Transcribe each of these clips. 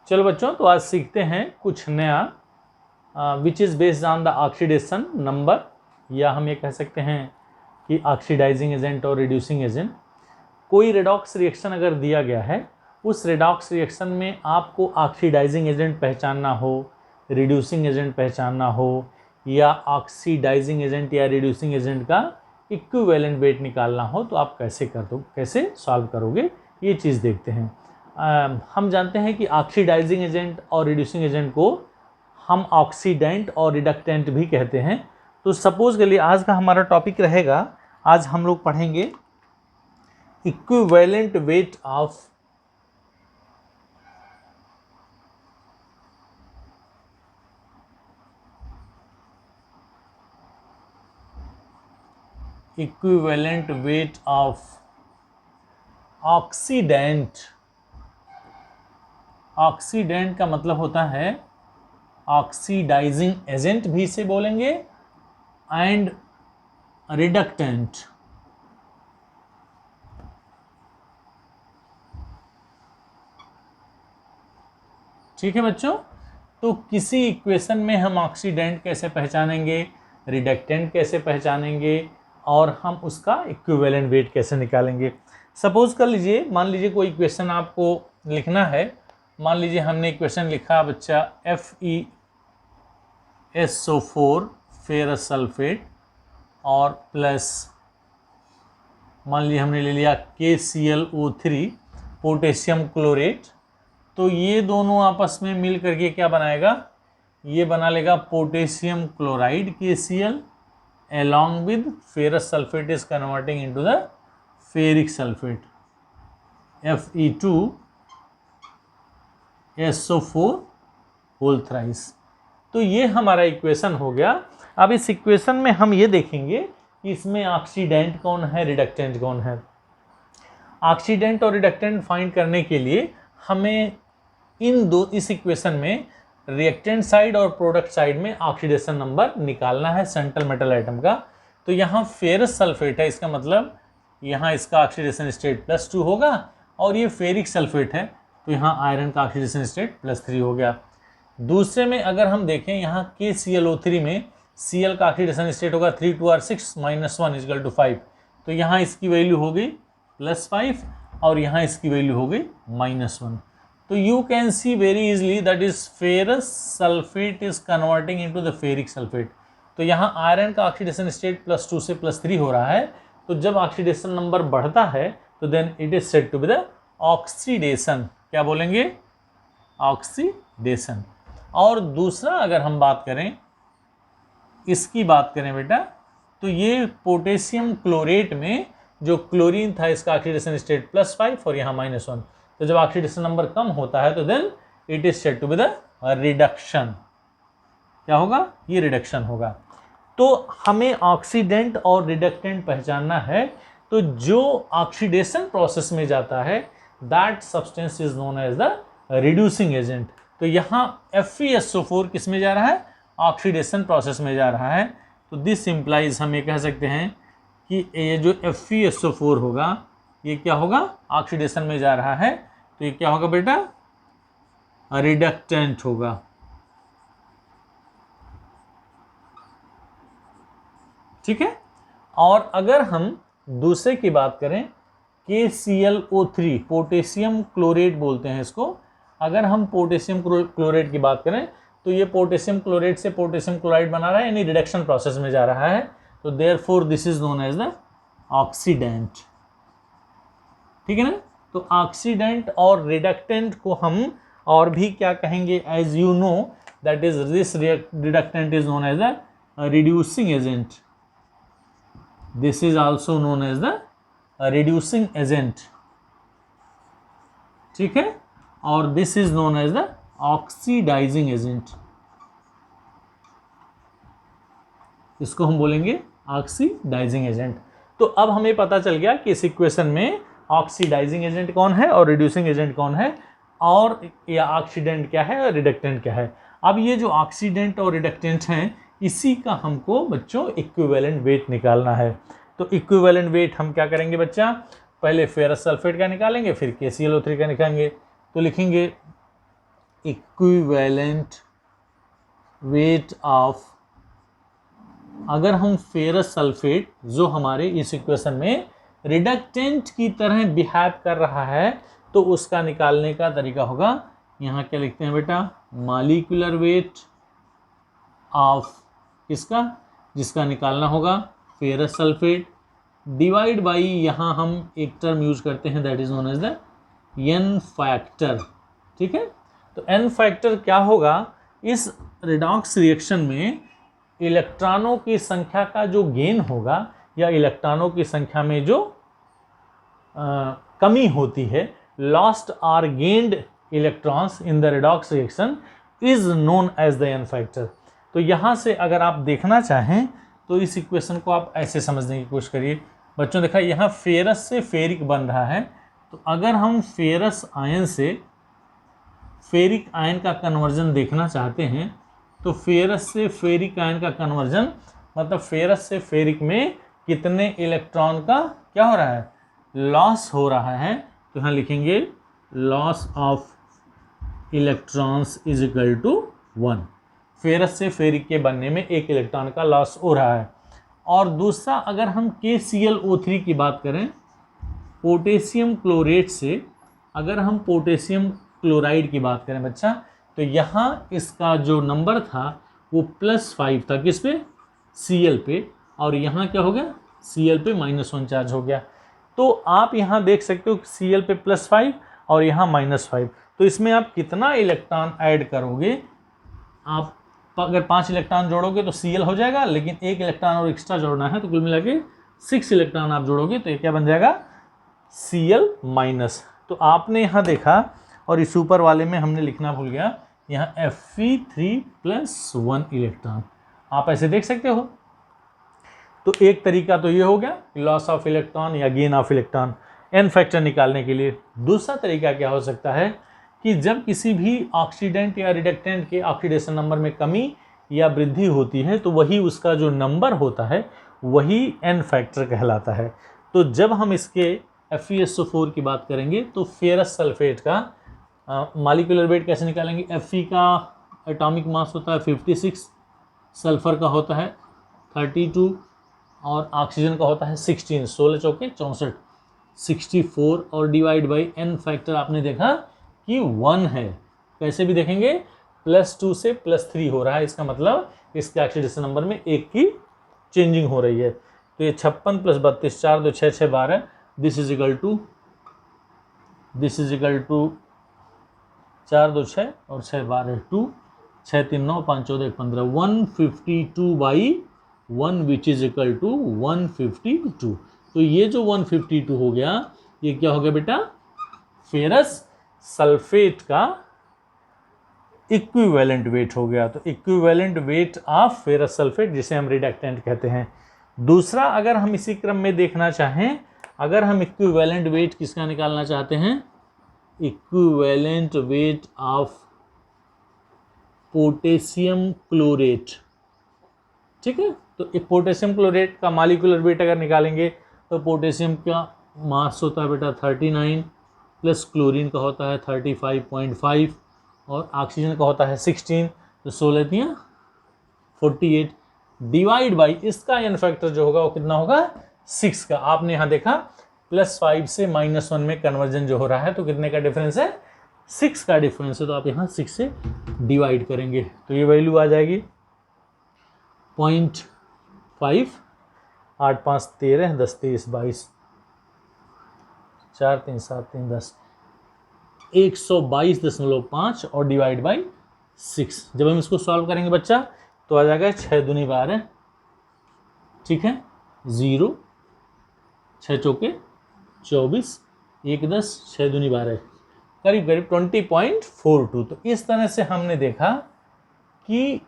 चलो बच्चों, तो आज सीखते हैं कुछ नया, which is based on the oxidation number, या हम ये कह सकते हैं कि ऑक्सीडाइजिंग एजेंट और रिड्यूसिंग एजेंट। कोई रेडॉक्स रिएक्शन अगर दिया गया है, उस रेडॉक्स रिएक्शन में आपको ऑक्सीडाइजिंग एजेंट पहचानना हो, रिड्यूसिंग एजेंट पहचानना हो, या ऑक्सीडाइजिंग एजेंट या रिड्यूसिंग एजेंट का इक्विवेलेंट वेट निकालना हो, तो आप कैसे सॉल्व करोगे, ये चीज़ देखते हैं। हम जानते हैं कि ऑक्सीडाइजिंग एजेंट और रिड्यूसिंग एजेंट को हम ऑक्सीडेंट और रिडक्टेंट भी कहते हैं। तो सपोज के लिए आज का हमारा टॉपिक रहेगा, आज हम लोग पढ़ेंगे equivalent weight of equivalent weight of oxidant. Oxidant का मतलब होता है ऑक्सीडाइजिंग एजेंट भी इसे बोलेंगे, एंड रिडक्टेंट। ठीक है बच्चों, तो किसी इक्वेशन में हम ऑक्सीडेंट कैसे पहचानेंगे, रिडक्टेंट कैसे पहचानेंगे, और हम उसका इक्विवेलेंट वेट कैसे निकालेंगे। सपोज कर लीजिए, मान लीजिए कोई इक्वेशन आपको लिखना है। मान लीजिए हमने इक्वेशन लिखा बच्चा FeSO4 फेरस सल्फेट और प्लस मान लीजिए हमने ले लिया KClO3 पोटेशियम क्लोरेट। तो ये दोनों आपस में मिल करके क्या बनाएगा, ये बना लेगा potassium chloride KCl, along with ferrous sulfate is converting into the ferric sulfate Fe2SO4 whole thrice. तो ये हमारा इक्वेशन हो गया। अब इस इक्वेशन में हम ये देखेंगे कि इसमें ऑक्सीडेंट कौन है, रिडक्टेंट कौन है। ऑक्सीडेंट और रिडक्टेंट फाइंड करने के लिए हमें इस इक्वेशन में रिएक्टेंट साइड और प्रोडक्ट साइड में ऑक्सीडेशन नंबर निकालना है सेंट्रल मेटल आइटम का। तो यहाँ फेरस सल्फेट है, इसका मतलब यहाँ इसका ऑक्सीडेशन स्टेट +2 होगा, और ये फेरिक सल्फेट है तो यहाँ आयरन का ऑक्सीडेशन स्टेट +3 हो गया। दूसरे में अगर हम देखें, यहाँ KClO3 में Cl का ऑक्सीडेशन स्टेट होगा 3 2 और 6 -1 = 5। तो यहाँ इसकी वैल्यू हो गई +5 और यहाँ इसकी वैल्यू हो गई -1। तो you can see very easily that is ferrous sulfate is converting into the ferric sulfate। तो यहाँ आयरन का ऑक्सीडेशन स्टेट +2 से +3 हो रहा है। तो जब ऑक्सीडेशन नंबर बढ़ता है तो then it is said to be the oxidation. क्या बोलेंगे, ऑक्सीडेशन। और दूसरा अगर हम बात करें, इसकी बात करें बेटा, तो ये पोटेशियम क्लोरेट में जो क्लोरीन था इसका ऑक्सीडेशन स्टेट +5 और यहाँ -1। तो जब ऑक्सीडेशन नंबर कम होता है तो then it is said to be the reduction. क्या होगा, ये रिडक्शन होगा। तो हमें ऑक्सीडेंट और रिडक्टेंट पहचानना है। तो जो ऑक्सीडेशन प्रोसेस में जाता है that substance is known as the reducing agent. तो यहाँ FeSO4 किस में जा रहा है, ऑक्सीडेशन प्रोसेस में जा रहा है। तो दिस इम्प्लाइज हम ये कह सकते हैं कि ये जो FeSO4 होगा ये क्या होगा, ऑक्सीडेशन में जा रहा है। तो ये क्या होगा बेटा, रिडक्टेंट होगा। ठीक है। और अगर हम दूसरे की बात करें, KClO3 पोटेशियम क्लोरेट बोलते हैं इसको। अगर हम पोटेशियम क्लोरेट की बात करें तो ये पोटेशियम क्लोरेट से पोटेशियम क्लोराइड बना रहा है, यानी रिडक्शन प्रोसेस में जा रहा है। तो therefore this is known as the oxidant. ठीक है ना। तो ऑक्सीडेंट और रिडक्टेंट को हम और भी क्या कहेंगे, as you know that is this reductant is known as the reducing agent. This is also known as the reducing agent. ठीक है। और this is known as the oxidising agent. इसको हम बोलेंगे ऑक्सीडाइजिंग एजेंट। तो अब हमें पता चल गया कि इस इक्वेशन में ऑक्सीडाइजिंग एजेंट कौन है और रिड्यूसिंग एजेंट कौन है, और या ऑक्सीडेंट क्या है और रिडक्टेंट क्या है। अब ये जो ऑक्सीडेंट और रिडक्टेंट हैं, इसी का हमको बच्चों इक्विवेलेंट वेट निकालना है। तो इक्विवेलेंट वेट हम क्या करेंगे बच्चा, पहले फेरस सल्फेट का निकालेंगे, फिर KClO3 का निकालेंगे। तो लिखेंगे इक्विवेलेंट वेट ऑफ, अगर हम फेरस सल्फेट जो हमारे इस इक्वेशन में रिडक्टेंट की तरह बिहेव कर रहा है, तो उसका निकालने का तरीका होगा, यहाँ क्या लिखते हैं बेटा, मॉलिक्यूलर वेट ऑफ किसका, जिसका निकालना होगा फेरस सल्फेट, डिवाइड बाई, यहाँ हम एक टर्म यूज करते हैं that is known as the n factor. ठीक है, तो एन फैक्टर क्या होगा, इस रिडॉक्स रिएक्शन में इलेक्ट्रॉनों की संख्या का जो गेन होगा या इलेक्ट्रॉनों की संख्या में जो कमी होती है, lost or gained electrons in the redox reaction is known as the n factor. तो यहाँ से अगर आप देखना चाहें तो इस इक्वेशन को आप ऐसे समझने की कोशिश करिए बच्चों। देखा यहाँ फेरस से फेरिक बन रहा है, तो अगर हम फेरस आयन से फेरिक आयन का कन्वर्जन देखना चाहते हैं, तो फेरस से फेरिक आयन का कन्वर्जन मतलब फेरस से फेरिक में कितने इलेक्ट्रॉन का क्या हो रहा है, लॉस हो रहा है। तो यहाँ लिखेंगे loss of electrons is equal to 1। Ferrous से फेरिक के बनने में एक इलेक्ट्रॉन का लॉस हो रहा है। और दूसरा, अगर हम KClO3 की बात करें, पोटेशियम क्लोरेट से अगर हम पोटेशियम क्लोराइड की बात करें बच्चा, तो यहाँ इसका जो नंबर था वो +5 था, किस पे, Cl पे, और यहाँ क्या हो गया, Cl पे -1 चार्ज हो गया। तो आप यहाँ देख सकते हो Cl पे +5 और यहाँ -5, तो इसमें आप कितना इलेक्ट्रॉन ऐड करोगे, आप अगर 5 इलेक्ट्रॉन जोड़ोगे तो Cl हो जाएगा, लेकिन एक इलेक्ट्रॉन और एक्स्ट्रा जोड़ना है तो कुल मिला के 6 इलेक्ट्रॉन आप जोड़ोगे, तो ये क्या बन जाएगा, Cl-। तो आपने यहाँ देखा, और इस ऊपर वाले में हमने लिखना भूल गया, यहाँ Fe3+1 इलेक्ट्रॉन, आप ऐसे देख सकते हो। तो एक तरीका तो ये हो गया लॉस ऑफ इलेक्ट्रॉन या gain of electron n factor निकालने के लिए। दूसरा तरीका क्या हो सकता है कि जब किसी भी ऑक्सीडेंट या रिडक्टेंट के ऑक्सीडेशन नंबर में कमी या वृद्धि होती है, तो वही उसका जो नंबर होता है वही एन फैक्टर कहलाता है। तो जब हम इसके FeSO4 की बात करेंगे, तो फेरस सल्फेट का मॉलिक्यूलर वेट कैसे निकालेंगे, Fe का एटॉमिक मास होता है 56, सल्फर का होता है 32 और ऑक्सीजन का होता है 16, 16 चौके 64, 64, और डिवाइड बाई एन फैक्टर आपने देखा कि 1 है। कैसे भी देखेंगे +2 से +3 हो रहा है, इसका मतलब इसके ऑक्सीडेशन नंबर में 1 की चेंजिंग हो रही है। तो ये 56 + 32, 4 2 6 6 12, दिस इज इक्वल टू 4 2 6 और 6 12 2, 6 3 9 5 14 15, 152/1 विच इज इक्वल टू 152। तो ये जो 152 हो गया, ये क्या हो गया बेटा, फेरस सल्फेट का इक्विवेलेंट वेट हो गया। तो equivalent weight of ferrous sulphate, जिसे हम रिडक्टेंट कहते हैं। दूसरा, अगर हम इसी क्रम में देखना चाहें, अगर हम इक्विवेलेंट वेट किसका निकालना चाहते हैं, equivalent weight of potassium chlorate, ठीक है। तो पोटेशियम क्लोरेट का मॉलिक्यूलर वेट अगर निकालेंगे, तो पोटेशियम का मास होता है बेटा 39, प्लस क्लोरीन का होता है 35.5 और ऑक्सीजन का होता है 16, तो 16 दिया 48, डिवाइड बाई इसका एन फैक्टर जो होगा वो कितना होगा, 6 का। आपने यहाँ देखा +5 से -1 में कन्वर्जन जो हो रहा है, तो कितने का डिफरेंस है, 6 का डिफरेंस है। तो आप यहाँ 6 से डिवाइड करेंगे तो ये वैल्यू आ जाएगी 0.5, 8 5 13, 10 23 22, 4 3 7 3 10, 122.5 और डिवाइड बाई 6। जब हम इसको सॉल्व करेंगे बच्चा, तो आ जाएगा 6 दूनी 12, ठीक है, 0, 6 चौके 24, 1 10, 6 दूनी 12, करीब करीब 20.42। तो इस तरह से हमने देखा कि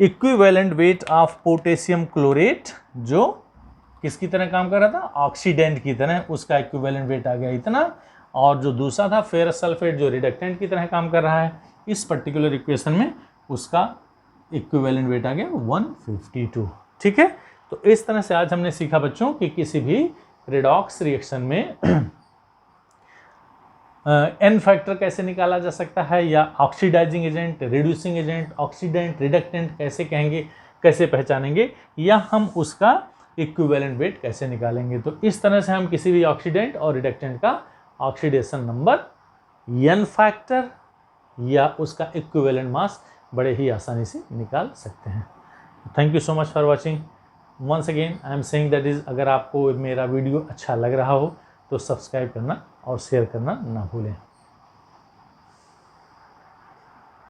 equivalent weight of potassium chlorate जो किसकी तरह काम कर रहा था, ऑक्सीडेंट की तरह, उसका इक्विवेलेंट वेट आ गया इतना। और जो दूसरा था फेरस सल्फेट जो रिडक्टेंट की तरह काम कर रहा है, इस पर्टिकुलर इक्वेशन में उसका इक्विवेलेंट वेट आ गया 152, ठीक है। तो इस तरह से आज हमने सीखा बच्चों कि किसी भी रिडॉक्स रिएक्शन में एन फैक्टर कैसे निकाला जा सकता है, या oxidising agent, reducing agent, oxidant, reductant कैसे कहेंगे, कैसे पहचानेंगे, या हम उसका इक्विवेलेंट वेट कैसे निकालेंगे। तो इस तरह से हम किसी भी ऑक्सीडेंट और रिडक्टेंट का ऑक्सीडेशन नंबर, एन फैक्टर या उसका इक्विवेलेंट मास बड़े ही आसानी से निकाल सकते हैं। Thank you so much for watching. Once again I am saying that is, अगर आपको मेरा वीडियो अच्छा लग रहा हो तो सब्सक्राइब करना और शेयर करना ना भूलें।